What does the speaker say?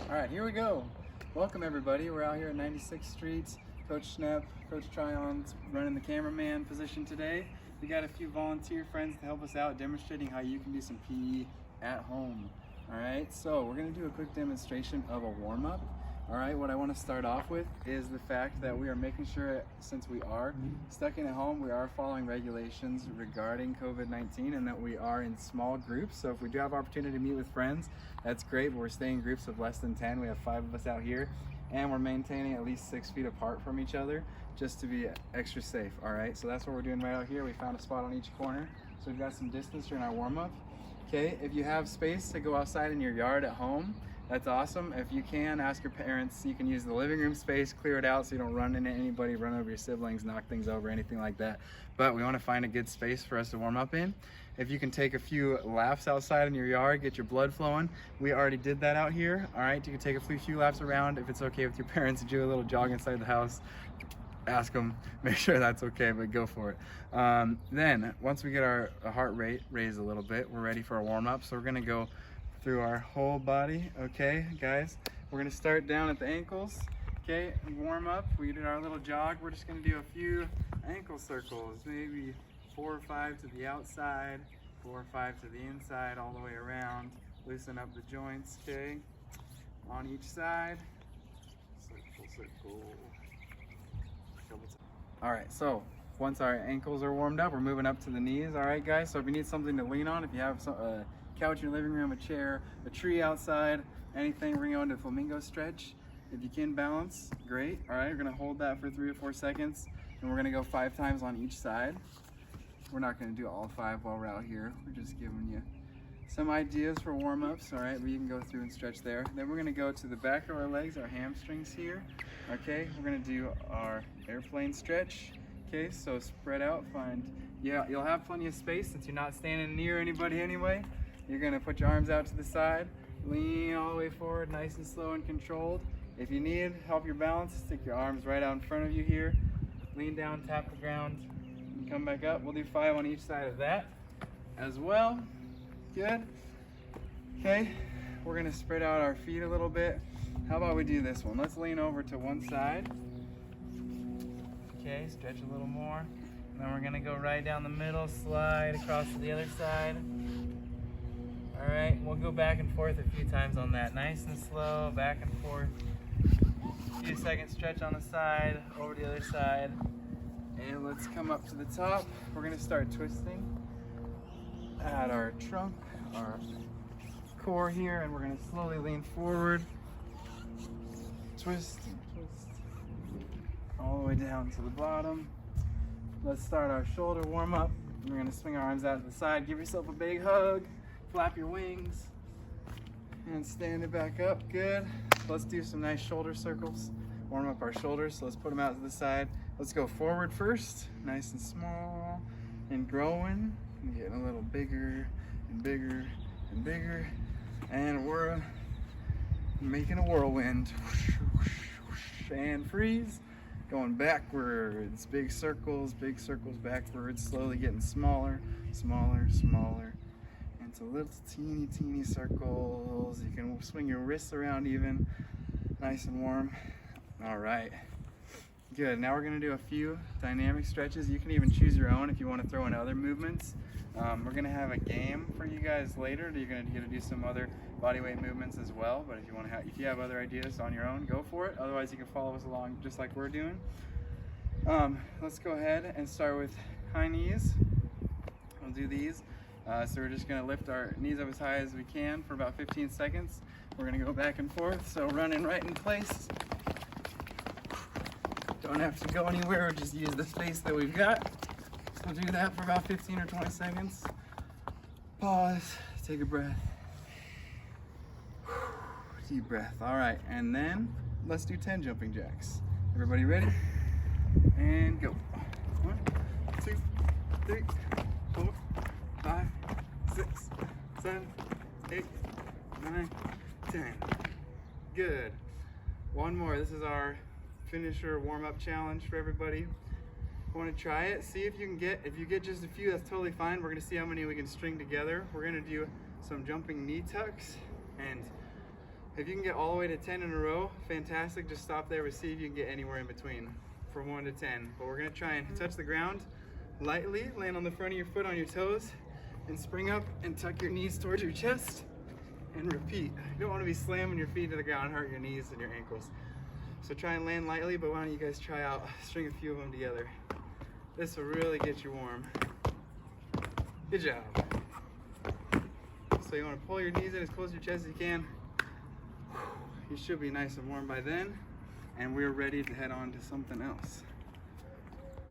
All right, here we go. Welcome everybody. We're out here at 96th Street. Coach Schnepp, Coach Tryon's running the cameraman position today. We got a few volunteer friends to help us out demonstrating how you can do some PE at home. All right, so we're gonna do a quick demonstration of a warm-up. All right, what I want to start off with is the fact that we are making sure, since we are stuck in at home, we are following regulations regarding COVID-19 and that we are in small groups. So if we do have opportunity to meet with friends, that's great, but we're staying in groups of less than 10. We have 5 of us out here and we're maintaining at least 6 feet apart from each other just to be extra safe. All right, so that's what we're doing right out here. We found a spot on each corner. So we've got some distance during our warm-up. Okay, if you have space to go outside in your yard at home, that's awesome. If you can, ask your parents. You can use the living room space, clear it out so you don't run into anybody, run over your siblings, knock things over, anything like that. But we want to find a good space for us to warm up in. If you can take a few laps outside in your yard, get your blood flowing. We already did that out here. All right, you can take a few laps around. If it's okay with your parents to do a little jog inside the house, ask them, make sure that's okay, but go for it. Then once we get our heart rate raised a little bit, we're ready for a warm up. So we're gonna go through our whole body. Okay, guys, we're gonna start down at the ankles. Okay, warm up. We did our little jog. We're just gonna do a few ankle circles, maybe 4 or 5 to the outside, 4 or 5 to the inside, all the way around. Loosen up the joints. Okay, on each side. Circle, circle. All right, so once our ankles are warmed up, we're moving up to the knees. All right, guys, so if you need something to lean on, if you have a couch in your living room, a chair, a tree outside, anything, we're gonna go into flamingo stretch. If you can balance, great. All right, we're gonna hold that for 3 or 4 seconds, and we're gonna go 5 times on each side. We're not gonna do all 5 while we're out here. We're just giving you some ideas for warm-ups. All right, but you can go through and stretch there. Then we're gonna go to the back of our legs, our hamstrings here. Okay, we're gonna do our airplane stretch. Okay, so spread out, you'll have plenty of space since you're not standing near anybody anyway. You're gonna put your arms out to the side, lean all the way forward, nice and slow and controlled. If you need help your balance, stick your arms right out in front of you here. Lean down, tap the ground, and come back up. We'll do 5 on each side of that as well. Good. Okay, we're gonna spread out our feet a little bit. How about we do this one? Let's lean over to one side. Okay, stretch a little more. And then we're gonna go right down the middle, slide across to the other side. All right, we'll go back and forth a few times on that. Nice and slow, back and forth. A few seconds stretch on the side, over to the other side. And let's come up to the top. We're gonna start twisting at our trunk, our core here, and we're gonna slowly lean forward. Twist and twist. All the way down to the bottom. Let's start our shoulder warm up. We're gonna swing our arms out to the side. Give yourself a big hug. Flap your wings. And stand it back up, good. Let's do some nice shoulder circles. Warm up our shoulders, so let's put them out to the side. Let's go forward first, nice and small, and growing, and getting a little bigger, and bigger, and bigger. And we're making a whirlwind. And freeze, going backwards. Big circles backwards, slowly getting smaller, smaller, smaller. Into little teeny circles. You can swing your wrists around even, nice and warm. All right, good. Now we're gonna do a few dynamic stretches. You can even choose your own if you want to throw in other movements. We're gonna have a game for you guys later. You're gonna get to do some other bodyweight movements as well. But if you have other ideas on your own, go for it. Otherwise, you can follow us along just like we're doing. Let's go ahead and start with high knees. We'll do these. So we're just gonna lift our knees up as high as we can for about 15 seconds. We're gonna go back and forth. So running right in place. Don't have to go anywhere, just use the space that we've got. So do that for about 15 or 20 seconds. Pause, take a breath. Deep breath, all right. And then let's do 10 jumping jacks. Everybody ready? And go. 1, 2, 3, 4, 5, 6, 7, 8, 9, 10. Good. One more, this is our finisher warm-up challenge for everybody. Want to try it? See if you can get, if you get just a few, that's totally fine. We're gonna see how many we can string together. We're gonna do some jumping knee tucks and If you can get all the way to 10 in a row, fantastic. Just stop there, but see if you can get anywhere in between from 1 to 10. But we're gonna try and touch the ground lightly, land on the front of your foot on your toes, and spring up and tuck your knees towards your chest and repeat. You don't want to be slamming your feet to the ground and hurt your knees and your ankles. So try and land lightly, but why don't you guys try out, string a few of them together. This will really get you warm. Good job. So you want to pull your knees in as close to your chest as you can. You should be nice and warm by then, and we're ready to head on to something else.